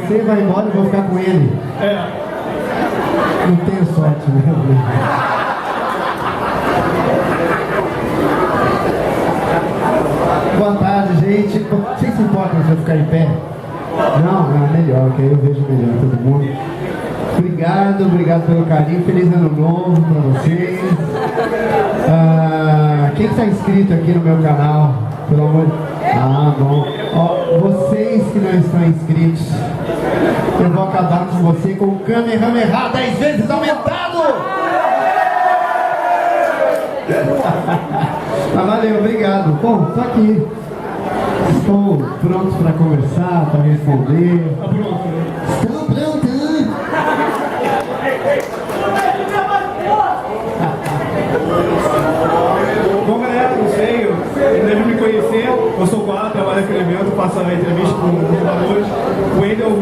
você vai embora e vou ficar com ele. Não tenho sorte, né? Boa tarde, gente. Vocês se importam se eu ficar em pé? Não, é melhor, que aí eu vejo melhor todo mundo. Obrigado pelo carinho. Feliz ano novo pra vocês. Quem está inscrito aqui no meu canal? Pelo amor de... bom. Vocês que não estão inscritos, eu vou acabar com você com o Kamehameha 10 vezes aumentado! Valeu, obrigado. Bom, tô aqui. Estou pronto para conversar, para responder. Estou pronto. Bom, galera, não sei, eu deve me conhecer. Eu sou o Quadro, trabalho aqui no evento, faço a entrevista com os dubladores. O Wendel,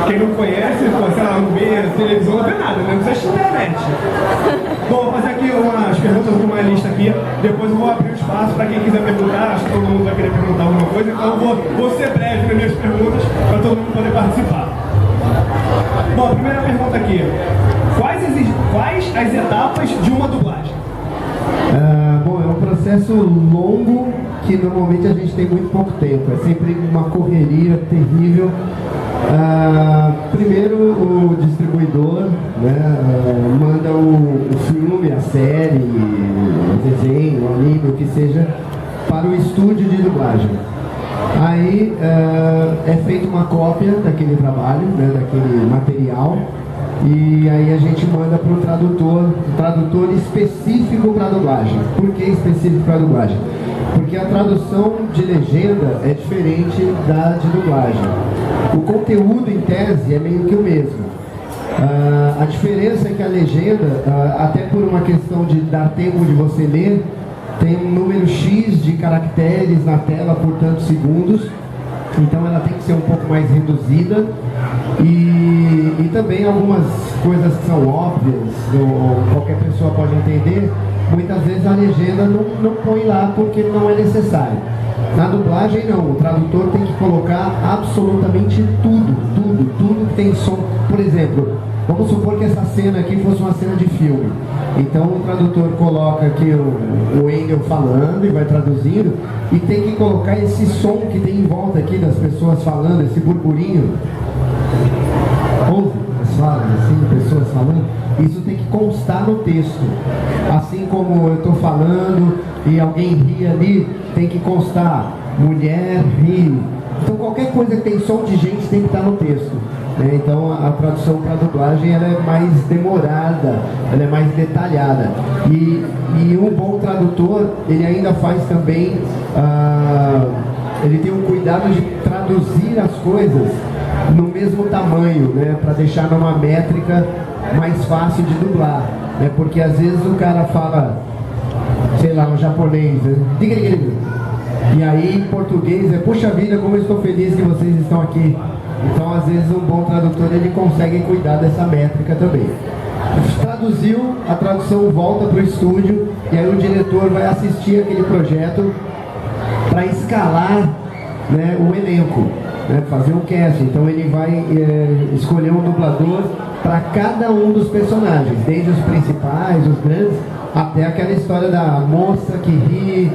quem não conhece, sei lá, não vê televisão, não vê nada, né? Não precisa de internet. Bom, vou fazer aqui umas perguntas com uma lista aqui. Depois eu vou abrir o espaço para quem quiser perguntar. Acho que todo mundo vai querer perguntar alguma coisa. Então eu vou ser breve nas minhas perguntas para todo mundo poder participar. Bom, primeira pergunta aqui. Quais as etapas de uma dublagem? Bom, é um processo longo que normalmente a gente tem muito pouco tempo. É sempre uma correria terrível. Primeiro o distribuidor, né, manda o filme, a série, o desenho, o anime, o que seja, para o estúdio de dublagem. Aí é feita uma cópia daquele trabalho, né, daquele material, e aí a gente manda para o tradutor específico para dublagem. Por que específico para dublagem? Porque a tradução de legenda é diferente da de dublagem. O conteúdo em tese é meio que o mesmo. A diferença é que a legenda, até por uma questão de dar tempo de você ler, tem um número X de caracteres na tela por tantos segundos, então ela tem que ser um pouco mais reduzida, e também algumas coisas que são óbvias, ou qualquer pessoa pode entender, muitas vezes a legenda não põe lá porque não é necessário. Na dublagem não, o tradutor tem que colocar absolutamente tudo que tem som. Por exemplo, vamos supor que essa cena aqui fosse uma cena de filme. Então o tradutor coloca aqui o Wendel falando e vai traduzindo, e tem que colocar esse som que tem em volta aqui das pessoas falando, esse burburinho. Ouve as falas, assim, pessoas falando. Isso tem que constar no texto. Assim como eu estou falando e alguém ri ali, tem que constar, mulher ri. Então qualquer coisa que tem som de gente tem que estar no texto, né? Então a tradução para a dublagem ela é mais demorada, ela é mais detalhada. E um bom tradutor, ele ainda faz também, ele tem um cuidado de traduzir as coisas no mesmo tamanho, né? Para deixar numa métrica mais fácil de dublar, né? Porque às vezes o cara fala, sei lá, um japonês, né? E aí em português é, puxa vida, como eu estou feliz que vocês estão aqui. Então às vezes um bom tradutor ele consegue cuidar dessa métrica também. Traduziu, a tradução volta para o estúdio, e aí o diretor vai assistir aquele projeto para escalar, né, o elenco, né, fazer um cast. Então ele vai escolher um dublador para cada um dos personagens, desde os principais, os grandes, até aquela história da moça que ri,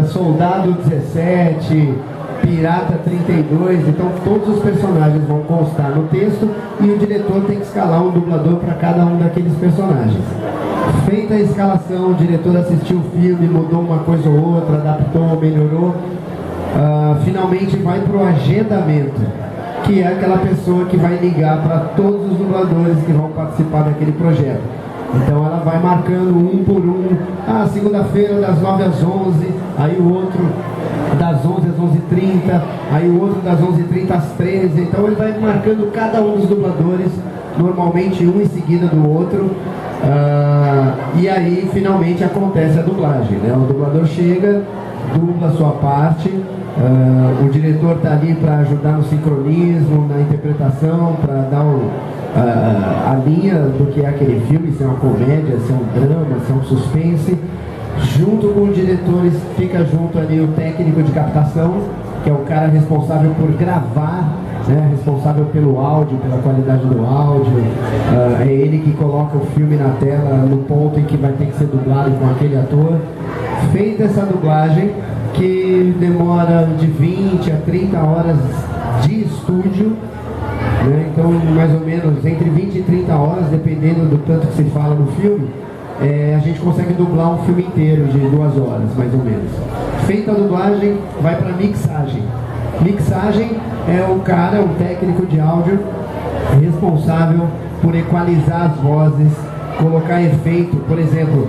soldado 17, pirata 32. Então todos os personagens vão constar no texto, e o diretor tem que escalar um dublador para cada um daqueles personagens. Feita a escalação, o diretor assistiu o filme, mudou uma coisa ou outra, adaptou, melhorou, finalmente vai para o agendamento, que é aquela pessoa que vai ligar para todos os dubladores que vão participar daquele projeto. Então ela vai marcando um por um, segunda-feira das 9 às 11, aí o outro das 11 às 11h30, aí o outro das 11h30 às 13h. Então ele vai marcando cada um dos dubladores, normalmente um em seguida do outro, e aí finalmente acontece a dublagem, né? O dublador chega, dubla a sua parte, o diretor está ali para ajudar no sincronismo, na interpretação, para dar a linha do que é aquele filme, se é uma comédia, se é um drama, se é um suspense. Junto com o diretor fica junto ali o técnico de captação, que é o cara responsável por gravar né, responsável pelo áudio, pela qualidade do áudio, é ele que coloca o filme na tela no ponto em que vai ter que ser dublado com aquele ator. Feita essa dublagem, que demora de 20 a 30 horas de estúdio, né? Então mais ou menos entre 20 e 30 horas, dependendo do tanto que se fala no filme, a gente consegue dublar um filme inteiro de 2 horas, mais ou menos. Feita a dublagem, vai para mixagem. Mixagem é um cara, um técnico de áudio responsável por equalizar as vozes, colocar efeito. Por exemplo,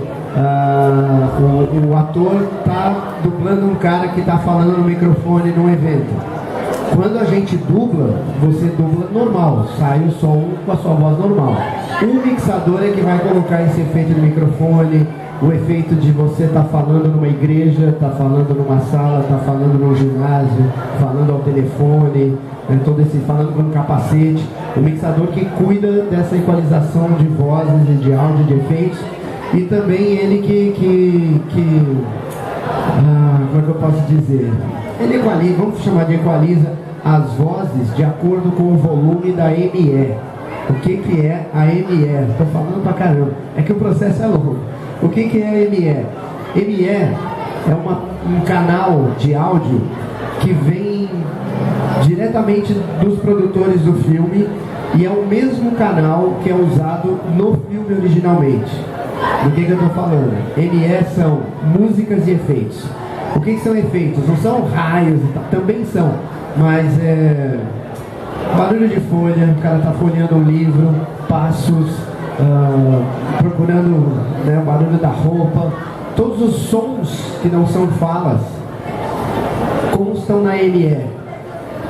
o ator está dublando um cara que está falando no microfone num evento. Quando a gente dubla, você dubla normal, sai o som com a sua voz normal. O mixador é que vai colocar esse efeito no microfone, o efeito de você estar falando numa igreja, estar falando numa sala, estar falando num ginásio, falando ao telefone, todo esse, falando com um capacete. O mixador que cuida dessa equalização de vozes e de áudio, de efeitos. E também ele como é que eu posso dizer? Ele equaliza, vamos chamar de equaliza as vozes de acordo com o volume da ME. O que é a ME? Estou falando pra caramba. É que o processo é longo. O que é a ME? ME é um canal de áudio que vem diretamente dos produtores do filme e é o mesmo canal que é usado no filme originalmente. Do que eu estou falando? ME são músicas e efeitos. O que são efeitos? Não são raios e tal, também são, mas barulho de folha, o cara está folheando um livro, passos, procurando, né, o barulho da roupa, todos os sons que não são falas constam na ME.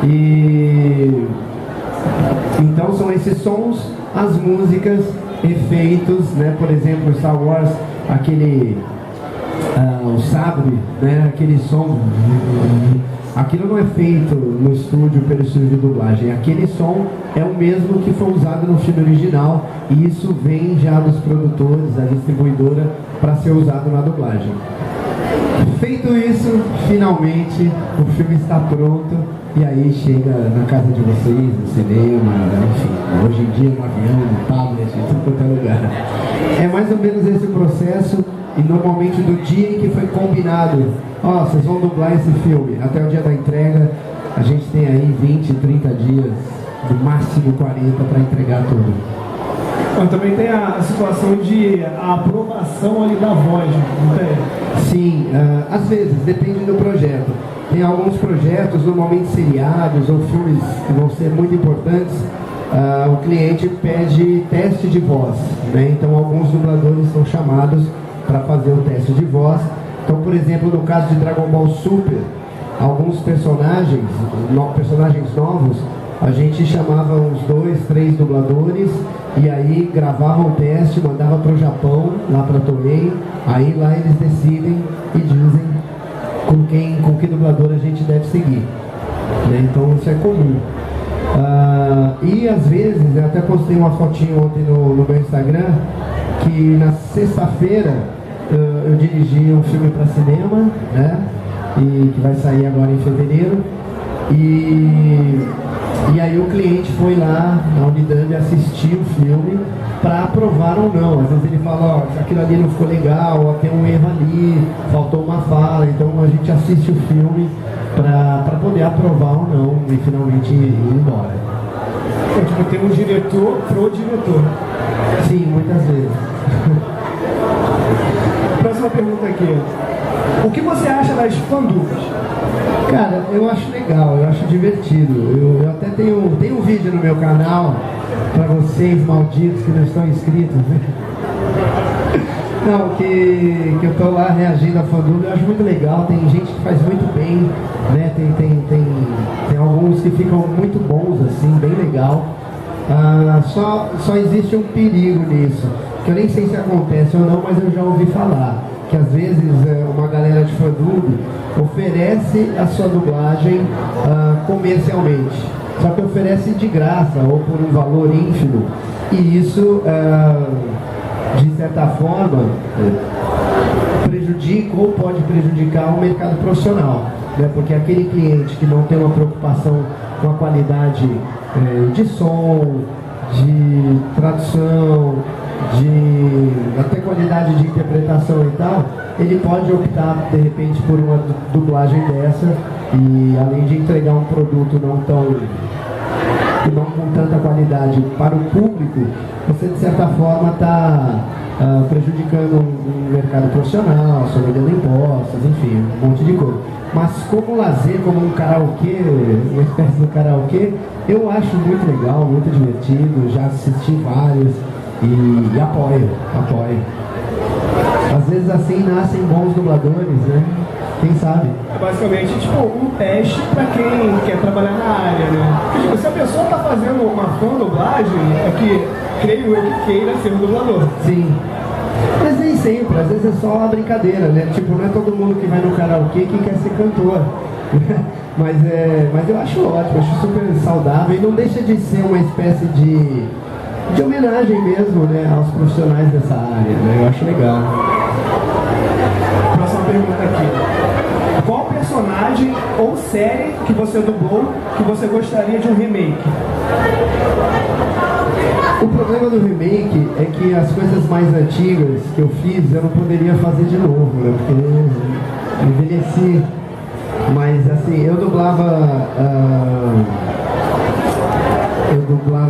E então são esses sons, as músicas, efeitos, né? Por exemplo, Star Wars, aquele o sabre, né? Aquele som, aquilo não é feito no estúdio pelo estúdio de dublagem, aquele som é o mesmo que foi usado no filme original e isso vem já dos produtores, da distribuidora, para ser usado na dublagem. Feito isso, finalmente o filme está pronto e aí chega na casa de vocês, no cinema, enfim, hoje em dia no avião, no tablet, em tudo quanto é lugar. É mais ou menos esse processo e normalmente do dia em que foi combinado, vocês vão dublar esse filme, até o dia da entrega, a gente tem aí 20, 30 dias, no máximo 40 para entregar tudo. Mas também tem a situação de a aprovação ali da voz, não tem? Sim, às vezes, depende do projeto. Tem alguns projetos, normalmente seriados ou filmes que vão ser muito importantes, o cliente pede teste de voz, né? Então alguns dubladores são chamados para fazer o teste de voz. Então, por exemplo, no caso de Dragon Ball Super, alguns personagens novos, a gente chamava uns 2, 3 dubladores e aí gravava o teste, mandava para o Japão, lá para a Toei, aí lá eles decidem e dizem com que dublador a gente deve seguir, né? Então isso é comum. E às vezes, eu até postei uma fotinho ontem no meu Instagram, que na sexta-feira eu dirigi um filme para cinema, né? E que vai sair agora em fevereiro. E aí o cliente foi lá na Unidub assistir o filme para aprovar ou não. Às vezes ele fala, aquilo ali não ficou legal, tem um erro ali, faltou uma fala. Então a gente assiste o filme para poder aprovar ou não e finalmente ir embora. Então, tipo, tem um diretor pro diretor. Sim, muitas vezes. Próxima pergunta aqui. O que você acha das fandubs? Cara, eu acho legal, eu acho divertido. Eu até tenho um vídeo no meu canal para vocês malditos que não estão inscritos, né? Não, que eu tô lá reagindo a fandub, eu acho muito legal. Tem gente que faz muito bem, né? Tem alguns que ficam muito bons, assim, bem legal. Só existe um perigo nisso, que eu nem sei se acontece ou não, mas eu já ouvi falar. Que às vezes uma galera de fandub oferece a sua dublagem comercialmente, só que oferece de graça ou por um valor ínfimo, e isso de certa forma prejudica ou pode prejudicar o mercado profissional, né? Porque aquele cliente que não tem uma preocupação com a qualidade de som, de tradução, de até qualidade de interpretação e tal, ele pode optar de repente por uma dublagem dessa e além de entregar um produto não com tanta qualidade para o público, você de certa forma está prejudicando um mercado profissional, sobrevivendo impostos, enfim, um monte de coisa. Mas como lazer, como um karaokê, uma espécie de karaokê, eu acho muito legal, muito divertido, já assisti vários e apoio. Às vezes assim nascem bons dubladores, né? Quem sabe? É basicamente tipo um teste para quem quer trabalhar na área, né? Porque, tipo, se a pessoa está fazendo uma fã-dublagem, é que creio eu que queira ser um dublador. Sim. Mas nem sempre, às vezes é só uma brincadeira, né? Tipo, não é todo mundo que vai no karaokê que quer ser cantor. Mas eu acho ótimo, acho super saudável e não deixa de ser uma espécie de homenagem mesmo, né, aos profissionais dessa área, né? Eu acho legal. Próxima pergunta aqui. Qual personagem ou série que você dublou que você gostaria de um remake? O problema do remake é que as coisas mais antigas que eu fiz eu não poderia fazer de novo, né? Porque eu envelheci. Mas assim, eu dublava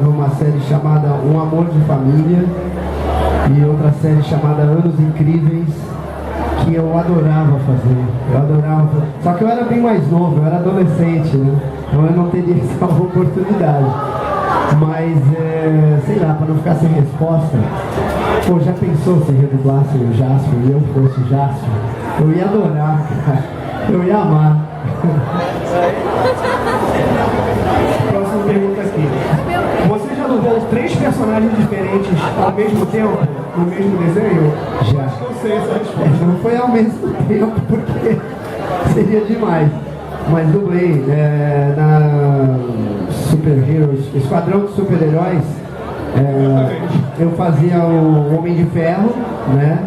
uma série chamada Um Amor de Família e outra série chamada Anos Incríveis, que eu adorava fazer. Só que eu era bem mais novo, eu era adolescente, né? Então eu não teria essa oportunidade. Mas, sei lá, para não ficar sem resposta, pô, já pensou se redublasse o Jasper e eu fosse o Jasper? Eu ia adorar, cara. Eu ia amar. Próxima pergunta aqui. Você já dublou 3 personagens diferentes ao mesmo tempo, no mesmo desenho? Já. Acho que eu sei essa resposta. Não foi ao mesmo tempo, porque seria demais. Mas dublei na Super Heroes, Esquadrão de Super-Heróis. Eu fazia o Homem de Ferro, né?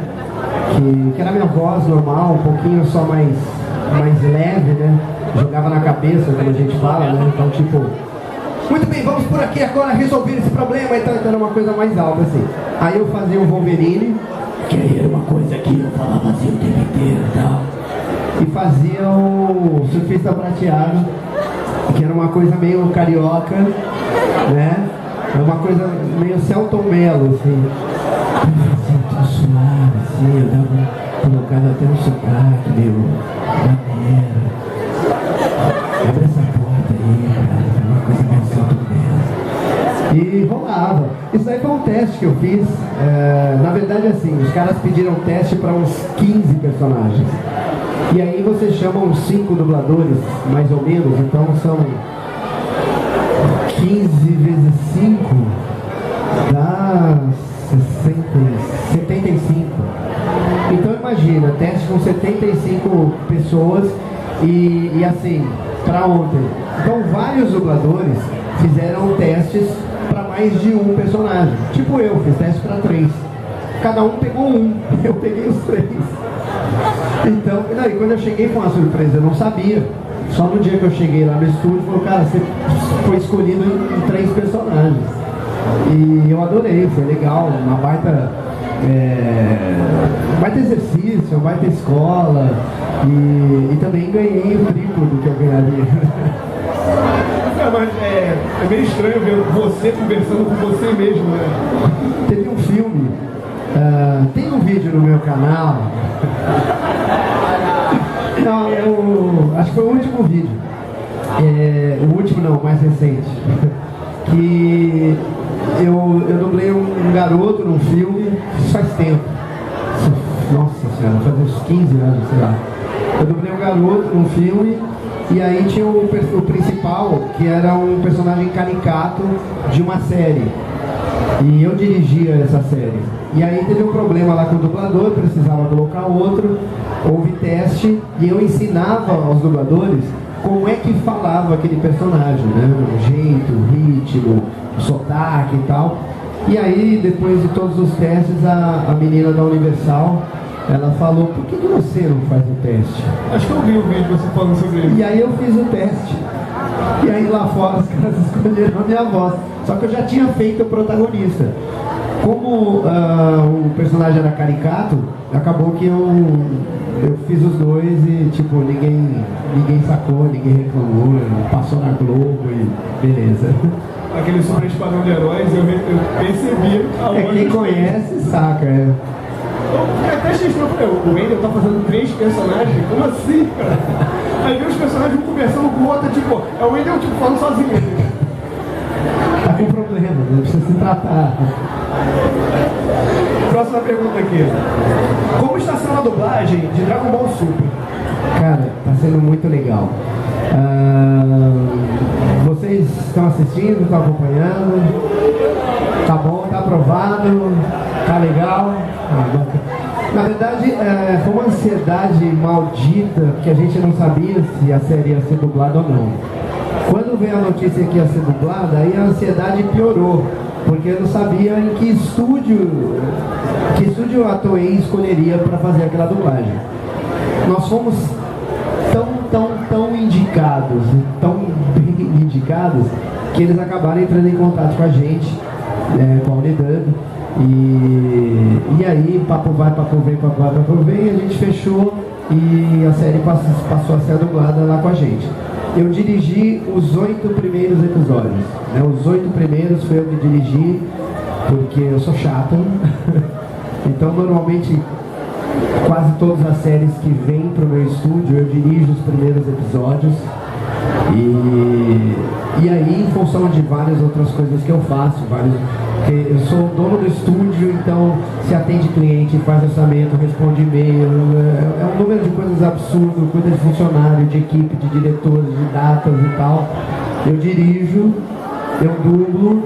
Que era minha voz normal, um pouquinho só mais leve, né? Jogava na cabeça, como a gente fala, né? Então, tipo, muito bem, vamos por aqui agora resolver esse problema. Então era uma coisa mais alta, assim. Aí eu fazia o Wolverine, que aí era uma coisa que eu falava assim o tempo inteiro e tal. E fazia o Surfista Prateado, que era uma coisa meio carioca, né? Era uma coisa meio Celton Mello, assim. Tudo suave, assim, eu dava colocado até um sotaque, meio maneiro. Abre essa porta aí, cara, uma coisa meio Celton Mello. E rolava. Isso aí foi um teste que eu fiz. Na verdade, assim, os caras pediram teste para uns 15 personagens. E aí você chama uns 5 dubladores, mais ou menos, então são 15 vezes 5 dá 75. Então imagina, teste com 75 pessoas e assim, para ontem. Então vários dubladores fizeram testes para mais de um personagem. Tipo eu, fiz teste para 3. Cada um pegou um, eu peguei os 3. Então, e quando eu cheguei foi uma surpresa, eu não sabia. Só no dia que eu cheguei lá no estúdio, falou, cara, você foi escolhido em 3 personagens. E eu adorei, foi legal, uma baita exercício, uma baita escola. E também ganhei o triplo do que eu ganharia. Mas é meio estranho ver você conversando com você mesmo, né? Teve um filme, tem um vídeo no meu canal. Não, acho que foi o último vídeo. O último não, o mais recente. Que eu dublei um garoto num filme, isso faz tempo. Nossa senhora, faz uns 15 anos, sei lá. Eu dublei um garoto num filme e aí tinha o principal, que era um personagem caricato de uma série. E eu dirigia essa série. E aí teve um problema lá com o dublador, precisava colocar outro, houve teste e eu ensinava aos dubladores como é que falava aquele personagem, né? O jeito, o ritmo, o sotaque e tal. E aí, depois de todos os testes, a menina da Universal ela falou, por que você não faz o teste? Acho que eu vi o vídeo você falando sobre isso. E aí eu fiz o teste. E aí lá fora os caras escolheram a minha voz. Só que eu já tinha feito o protagonista. Como o personagem era caricato, acabou que eu fiz os dois e tipo, ninguém sacou, ninguém reclamou, passou na Globo e beleza. Aquele super esquadrão de heróis, eu percebi a voz. Quem conhece, saca. Eu fiquei até estranho, o Wendel tá fazendo 3 personagens, como assim, cara? Aí vem os personagens um conversando com o outro, tipo, é o Wendel tipo, falando sozinho. Tá com problema, né? Precisa se tratar. Próxima pergunta aqui. Como está sendo a dublagem de Dragon Ball Super? Cara, tá sendo muito legal. Vocês estão assistindo, estão acompanhando? Tá bom, tá aprovado? Tá legal? Na verdade, foi uma ansiedade maldita, porque a gente não sabia se a série ia ser dublada ou não. Quando veio a notícia que ia ser dublada, aí a ansiedade piorou, porque eu não sabia em que estúdio a Toei escolheria para fazer aquela dublagem. Nós fomos tão indicados, tão bem indicados, que eles acabaram entrando em contato com a gente, com a Unidub, e aí papo vai, papo vem, a gente fechou e a série passou a ser dublada lá com a gente. Eu dirigi os 8 primeiros episódios, né? Os 8 primeiros foi eu que dirigi, porque eu sou chato. Então normalmente quase todas as séries que vêm para o meu estúdio eu dirijo os primeiros episódios. E aí, em função de várias outras coisas que eu faço, porque eu sou o dono do estúdio, então se atende cliente, faz orçamento, responde e-mail, é um número de coisas absurdo, cuida de funcionário, de equipe, de diretores, de datas e tal. Eu dirijo, eu dublo,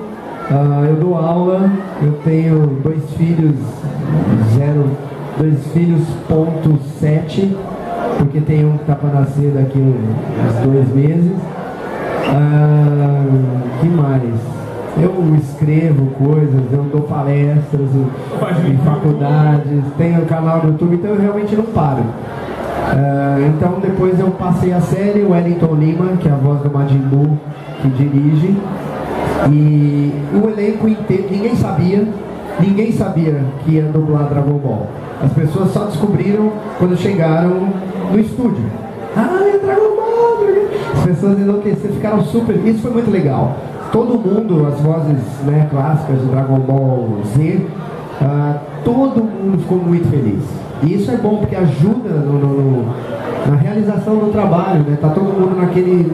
eu dou aula, eu tenho 2 filhos, 2,7, porque tem um que está para nascer daqui uns 2 meses. Que mais? Eu escrevo coisas, eu dou palestras em faculdades, tenho um canal no YouTube, então eu realmente não paro. Então depois eu passei a série, o Wellington Lima, que é a voz do Majin Buu, que dirige, e o elenco inteiro, ninguém sabia que ia dublar Dragon Ball. As pessoas só descobriram quando chegaram no estúdio. É Dragon Ball! As pessoas enlouqueceram, ficaram super... Isso foi muito legal. Todo mundo, as vozes, né, clássicas de Dragon Ball Z, todo mundo ficou muito feliz. E isso é bom porque ajuda na realização do trabalho, né? Tá todo mundo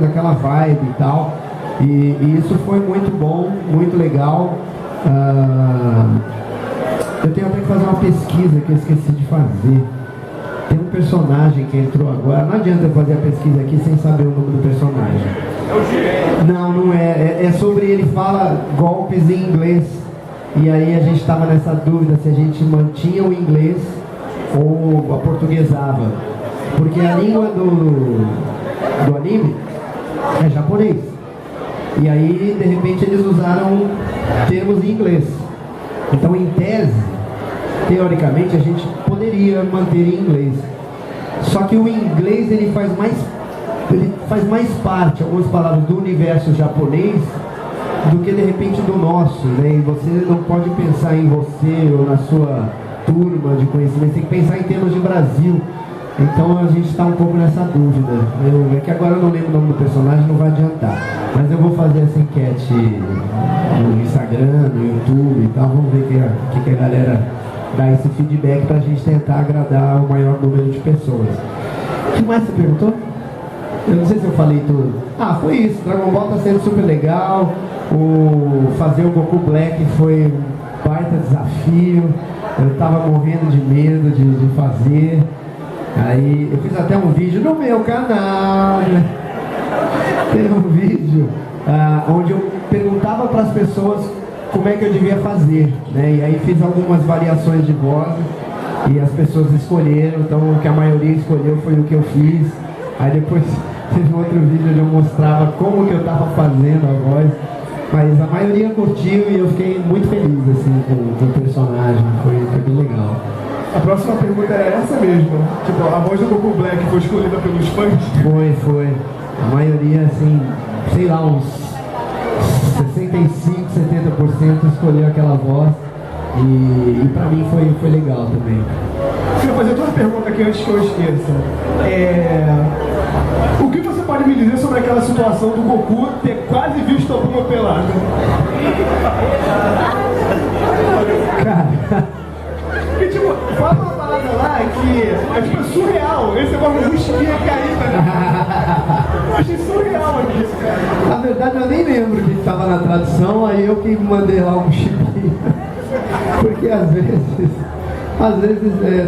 naquela vibe e tal. E isso foi muito bom, muito legal. Eu tenho até que fazer uma pesquisa que eu esqueci de fazer. Tem um personagem que entrou agora. Não adianta eu fazer a pesquisa aqui sem saber o nome do personagem. Não é. É sobre, ele fala golpes em inglês. E aí a gente estava nessa dúvida se a gente mantinha o inglês ou aportuguesava. Porque a língua do anime é japonês. E aí, de repente, eles usaram termos em inglês. Então, em tese, teoricamente, a gente poderia manter em inglês. Só que o inglês, ele faz mais parte, algumas palavras, do universo japonês do que, de repente, do nosso, né? E você não pode pensar em você ou na sua turma de conhecimento, tem que pensar em termos de Brasil. Então a gente está um pouco nessa dúvida. É que agora eu não lembro o nome do personagem, não vai adiantar. Mas eu vou fazer essa enquete no Instagram, no YouTube e tal. Vamos ver o que a galera dá esse feedback para a gente tentar agradar o maior número de pessoas. O que mais você perguntou? Eu não sei se eu falei tudo. Foi isso. Dragon Ball está sendo super legal. Fazer o Goku Black foi um baita desafio. Eu estava morrendo de medo de fazer. Aí eu fiz até um vídeo no meu canal, né? Tem um vídeo onde eu perguntava para as pessoas como é que eu devia fazer, né? E aí fiz algumas variações de voz e as pessoas escolheram, então o que a maioria escolheu foi o que eu fiz. Aí depois teve um outro vídeo onde eu mostrava como que eu estava fazendo a voz. Mas a maioria curtiu e eu fiquei muito feliz assim, com o personagem, foi bem legal. A próxima pergunta era essa mesmo. Tipo, a voz do Goku Black foi escolhida pelos fãs? Foi. A maioria, assim, sei lá, uns 65, 70% escolheu aquela voz. E pra mim foi legal também. Queria fazer outra pergunta aqui antes que eu esqueça. O que você pode me dizer sobre aquela situação do Goku ter quase visto a Bulma pelada? Cara... Porque, tipo, fala uma parada lá que é tipo surreal. Esse é uma mosquinha caída, né? Eu achei surreal aqui, cara. Na verdade, eu nem lembro que estava na tradução, aí eu que mandei lá um chipinho. Porque às vezes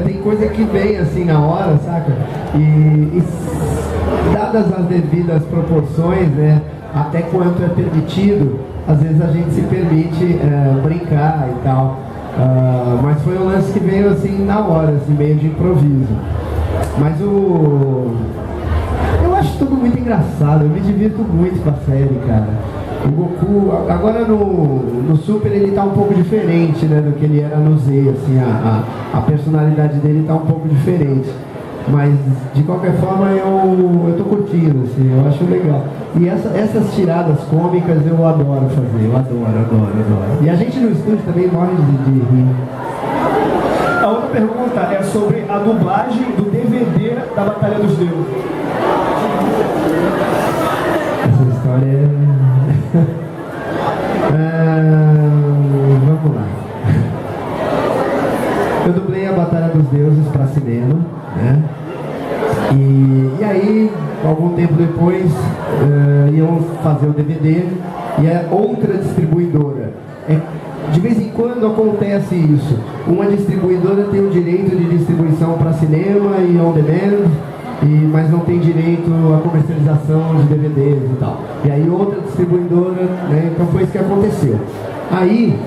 tem coisa que vem assim na hora, saca? E dadas as devidas proporções, né? Até quanto é permitido, às vezes a gente se permite brincar e tal. Mas foi um lance que veio assim na hora, assim, meio de improviso. Mas eu acho tudo muito engraçado, eu me divirto muito com a série, cara. O Goku, agora no Super ele tá um pouco diferente, né, do que ele era no Z, assim, a personalidade dele tá um pouco diferente. Mas, de qualquer forma, eu tô curtindo, assim, eu acho legal. E essas tiradas cômicas eu adoro fazer, eu adoro. E a gente no estúdio também morre de rir. A outra pergunta é sobre a dublagem do DVD da Batalha dos Deuses. Essa história vamos lá. Eu dublei a Batalha dos Deuses para cinema, né? E aí, algum tempo depois, iam fazer o DVD e é outra distribuidora. De vez em quando acontece isso. Uma distribuidora tem o direito de distribuição para cinema e on demand, mas não tem direito à comercialização de DVDs e tal. E aí outra distribuidora, né? Então foi isso que aconteceu. Aí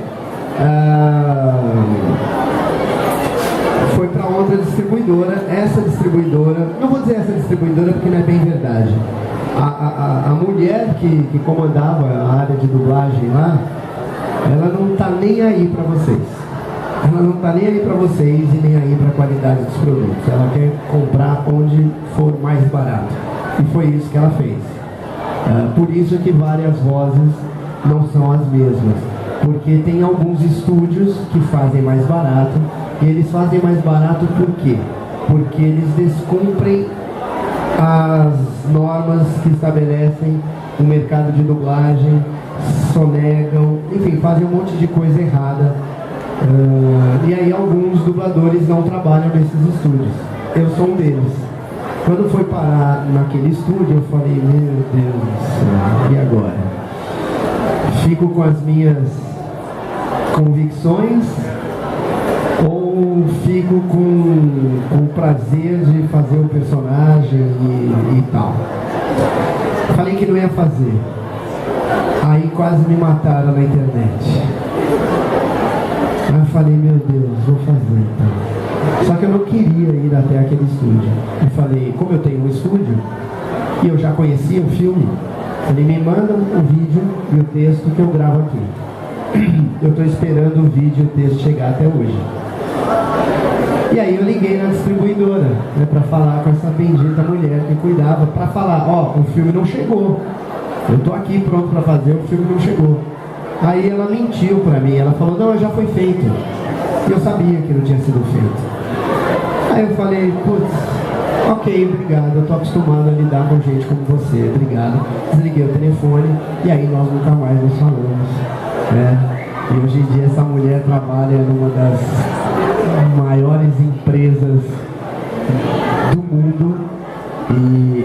foi para outra distribuidora. Essa distribuidora, não vou dizer essa distribuidora porque não é bem verdade. A mulher que comandava a área de dublagem lá, ela não tá nem aí para vocês. Ela não tá nem aí para vocês e nem aí para a qualidade dos produtos. Ela quer comprar onde for mais barato. E foi isso que ela fez. Por isso que várias vozes não são as mesmas. Porque tem alguns estúdios que fazem mais barato. E eles fazem mais barato por quê? Porque eles descumprem as normas que estabelecem o mercado de dublagem, sonegam, enfim, fazem um monte de coisa errada. E aí alguns dubladores não trabalham nesses estúdios. Eu sou um deles. Quando foi parar naquele estúdio, eu falei, meu Deus do céu, e agora? Fico com as minhas convicções ou fico com o prazer de fazer o personagem e tal? Falei que não ia fazer. Aí quase me mataram na internet. Aí eu falei, meu Deus, vou fazer então. Só que eu não queria ir até aquele estúdio. Eu falei, como eu tenho um estúdio e eu já conhecia o filme, ele me manda o vídeo e o texto que eu gravo aqui. Eu estou esperando o vídeo e o texto chegar até hoje. E aí eu liguei na distribuidora, né, para falar com essa bendita mulher que cuidava, para falar, ó, o filme não chegou. Eu tô aqui pronto para fazer, o filme não chegou. Aí ela mentiu para mim, ela falou, não, já foi feito. E eu sabia que não tinha sido feito. Aí eu falei, putz, ok, obrigado, eu tô acostumado a lidar com gente como você, obrigado. Desliguei o telefone e aí nós nunca mais nos falamos, né? E hoje em dia essa mulher trabalha numa das maiores empresas do mundo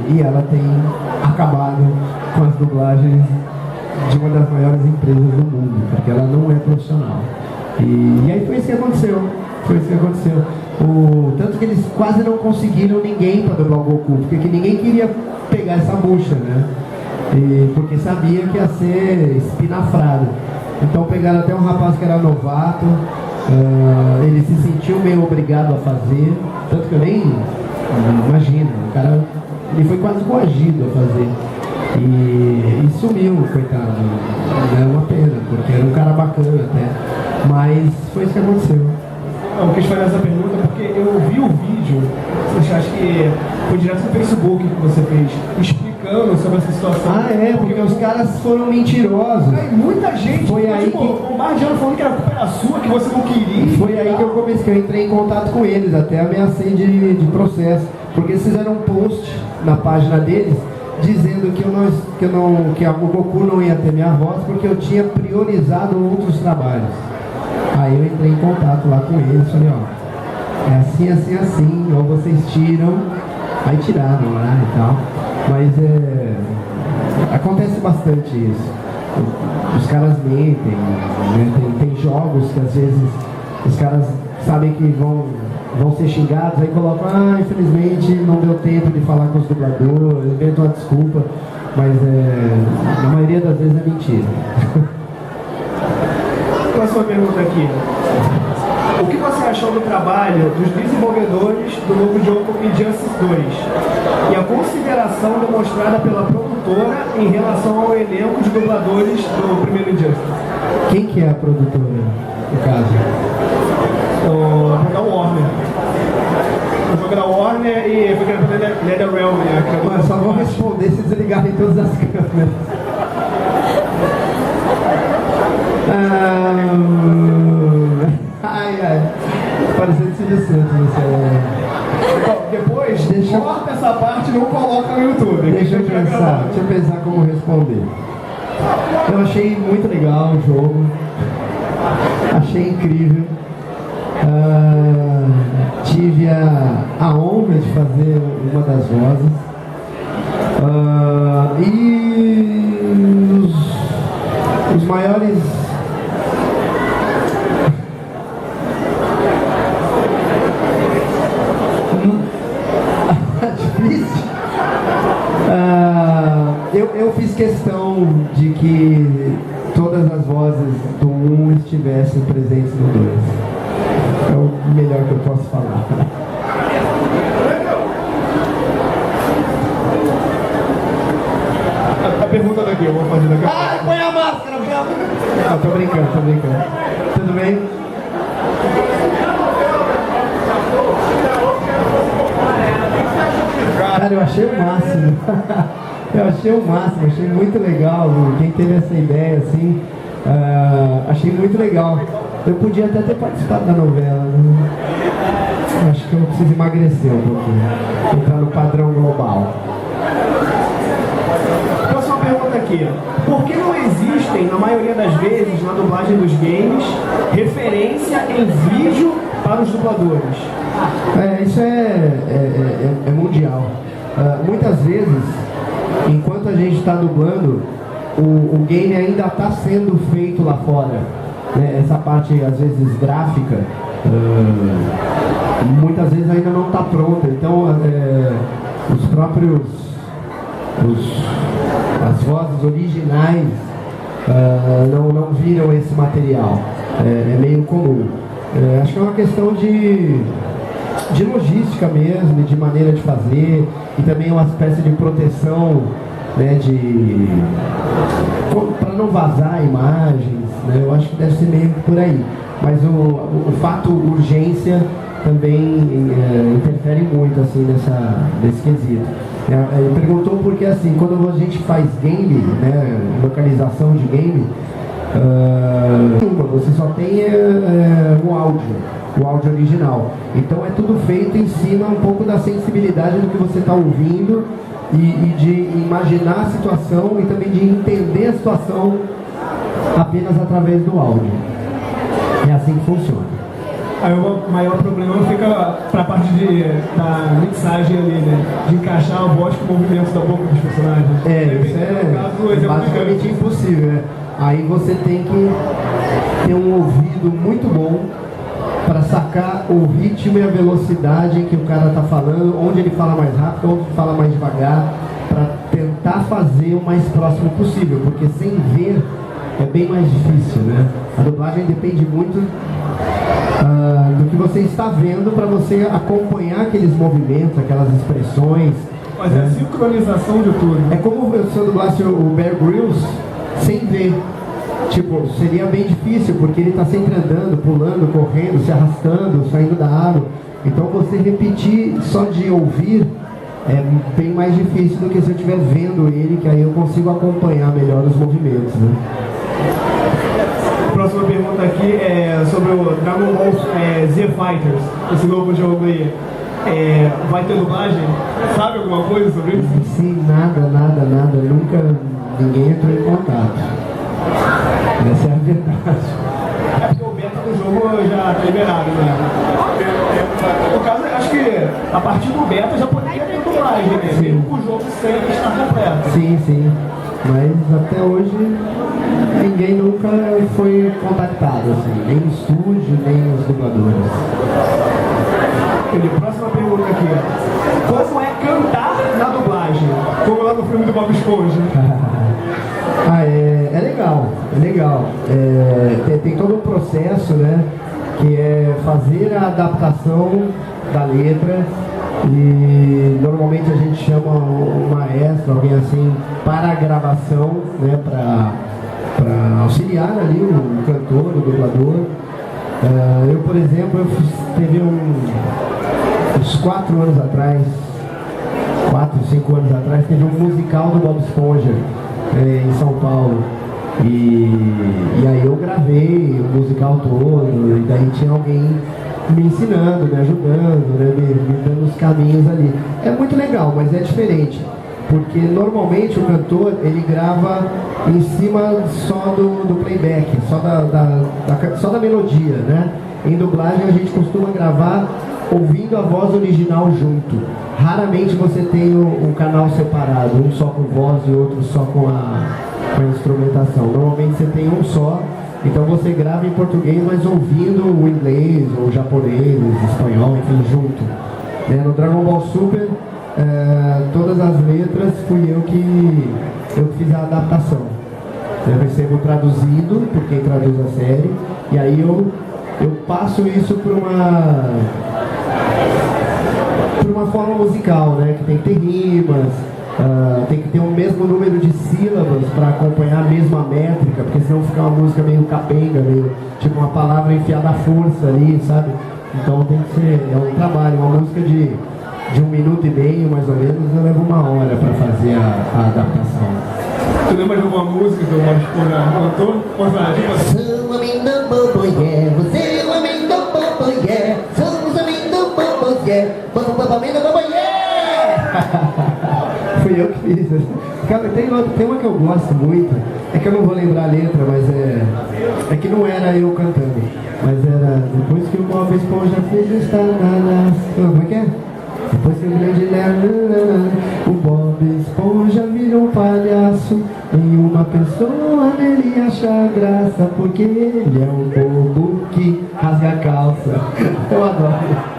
e ela tem acabado com as dublagens de uma das maiores empresas do mundo, porque ela não é profissional. E aí foi isso que aconteceu. Tanto que eles quase não conseguiram ninguém para dublar o Goku, porque que ninguém queria pegar essa bucha, né? Porque sabia que ia ser espinafrado. Então pegaram até um rapaz que era novato, ele se sentiu meio obrigado a fazer, tanto que eu nem imagino, o cara, ele foi quase coagido a fazer. E sumiu, coitado. É uma pena, porque era um cara bacana até. Mas foi isso que aconteceu. Eu quis fazer essa pergunta porque eu vi o vídeo, você acha que foi direto no Facebook que você fez, explicando sobre essa situação. Ah, é, porque os caras foram mentirosos. Aí, muita gente foi aí que bombardeando, falando que a culpa era sua, que você não queria. Foi aí que eu comecei, que eu entrei em contato com eles, até ameacei de processo, porque eles fizeram um post na página deles dizendo que a Goku não ia ter minha voz porque eu tinha priorizado outros trabalhos. Aí eu entrei em contato lá com eles, falei, ó, é assim, assim, assim, ou vocês tiram, aí tiraram lá e tal, mas acontece bastante isso, os caras mentem, né? Tem jogos que às vezes os caras sabem que vão ser xingados, aí colocam, infelizmente não deu tempo de falar com os dubladores, inventam uma desculpa, mas na maioria das vezes é mentira. Próxima pergunta aqui. O que você achou do trabalho dos desenvolvedores do novo jogo Injustice 2 e a consideração demonstrada pela produtora em relação ao elenco de dubladores do primeiro Injustice? Quem que é a produtora, no caso? Da Warner. O jogo da Warner e foi criado pela NetherRealm. Mas só vou responder se desligarem todas as câmeras. Ai, parecendo Silvio Santos você. Depois, corta essa parte e não coloca no YouTube. Deixa eu pensar como responder. Eu achei muito legal o jogo. Achei incrível. Tive a honra de fazer uma das vozes. E os maiores... Difícil. Eu fiz questão de que todas as vozes do 1 estivessem presentes no 2. É o melhor que eu posso falar. A pergunta daqui, eu vou fazer daqui a pouco. Ai, põe a máscara, velho! Tô brincando. Tudo bem? Cara, eu achei o máximo. Achei muito legal. Quem teve essa ideia, assim, achei muito legal. Eu podia até ter participado da novela, né? Acho que eu preciso emagrecer um pouquinho, entrar no padrão global. Próxima pergunta aqui. Por que não existem, na maioria das vezes, na dublagem dos games, referência em vídeo para os dubladores? Isso é mundial. Muitas vezes, enquanto a gente está dublando, o game ainda está sendo feito lá fora. Né? Essa parte, às vezes, gráfica, muitas vezes ainda não está pronta. Então, os próprios... as vozes originais não viram esse material. É meio comum. Acho que é uma questão de logística mesmo, de maneira de fazer, e também uma espécie de proteção, né, para não vazar imagens, né? Eu acho que deve ser meio por aí. Mas o fato urgência também interfere muito assim nesse quesito. Ele perguntou porque assim, quando a gente faz game, né, localização de game, você só tem o áudio original. Então é tudo feito em cima um pouco da sensibilidade do que você está ouvindo e de imaginar a situação e também de entender a situação apenas através do áudio. É assim que funciona. Aí o maior problema fica para a parte da mixagem ali, né? De encaixar a voz com o movimento da boca dos personagens. Isso é basicamente impossível. Aí você tem que ter um ouvido muito bom para sacar o ritmo e a velocidade que o cara está falando, onde ele fala mais rápido, onde ele fala mais devagar, para tentar fazer o mais próximo possível, porque sem ver é bem mais difícil, né? A dublagem depende muito do que você está vendo para você acompanhar aqueles movimentos, aquelas expressões, Fazer a sincronização de tudo. É como se eu dublasse o Bear Grylls sem ver. Tipo, seria bem difícil, porque ele está sempre andando, pulando, correndo, se arrastando, saindo da água. Então você repetir só de ouvir é bem mais difícil do que se eu estiver vendo ele, que aí eu consigo acompanhar melhor os movimentos, né? A próxima pergunta aqui é sobre o Dragon Ball Z Fighters, esse novo jogo aí. Vai ter dublagem? Sabe alguma coisa sobre isso? Sim, nada. Nunca ninguém entrou em contato. Essa é a verdade. É porque o beta do jogo já está liberado, né? No caso, acho que a partir do beta já poderia ter dublagem, né? Mesmo com o jogo sem estar completo. Sim. Mas até hoje ninguém nunca foi contactado, assim, nem o estúdio, nem os dubladores. Próxima pergunta aqui. Como é cantar na dublagem? Como lá no filme do Bob Esponja. É legal. Tem todo um processo, né? Que é fazer a adaptação da letra e normalmente a gente chama um maestro, alguém assim, para a gravação, né? Para auxiliar ali o cantor, o dublador. Eu, por exemplo, teve uns 4 anos atrás, 5 anos atrás, teve um musical do Bob Esponja em São Paulo. E aí eu gravei o musical todo, e daí tinha alguém me ensinando, me ajudando, né, me dando os caminhos ali. É muito legal, mas é diferente, porque normalmente o cantor ele grava em cima só do playback, só da melodia, né? Em dublagem a gente costuma gravar ouvindo a voz original junto. Raramente você tem um canal separado, um só com voz e outro só com a instrumentação. Normalmente você tem um só, então você grava em português, mas ouvindo o inglês, ou o japonês, o espanhol, enfim, junto. No Dragon Ball Super, todas as letras fui eu que fiz a adaptação. Eu recebo traduzido por quem traduz a série, e aí eu passo isso para uma forma musical, né? Que tem que ter rimas, tem que ter o mesmo número de sílabas para acompanhar a mesma métrica, porque senão fica uma música meio capenga, meio tipo uma palavra enfiada à força ali, sabe? Então tem que ser, é um trabalho, uma música de 1 minuto e meio mais ou menos, eu levo 1 hora para fazer a adaptação. Tu lembra de alguma música que eu gosto de pôr cantor? Sou homem do bobo, yeah. Você é o homem do bobo, yeah. Somos homem do bobo, yeah. Homem do bobo, yeah. Fui eu que fiz. Cara, tem uma que eu gosto muito. É que eu não vou lembrar a letra, mas é que não era eu cantando. Mas era depois que o Bob Esponja fez estar na... Como é que é? Depois que o grande Léo, o Bob Esponja virou um palhaço. Nenhuma pessoa nele acha graça, porque ele é um bobo que rasga a calça. Eu adoro.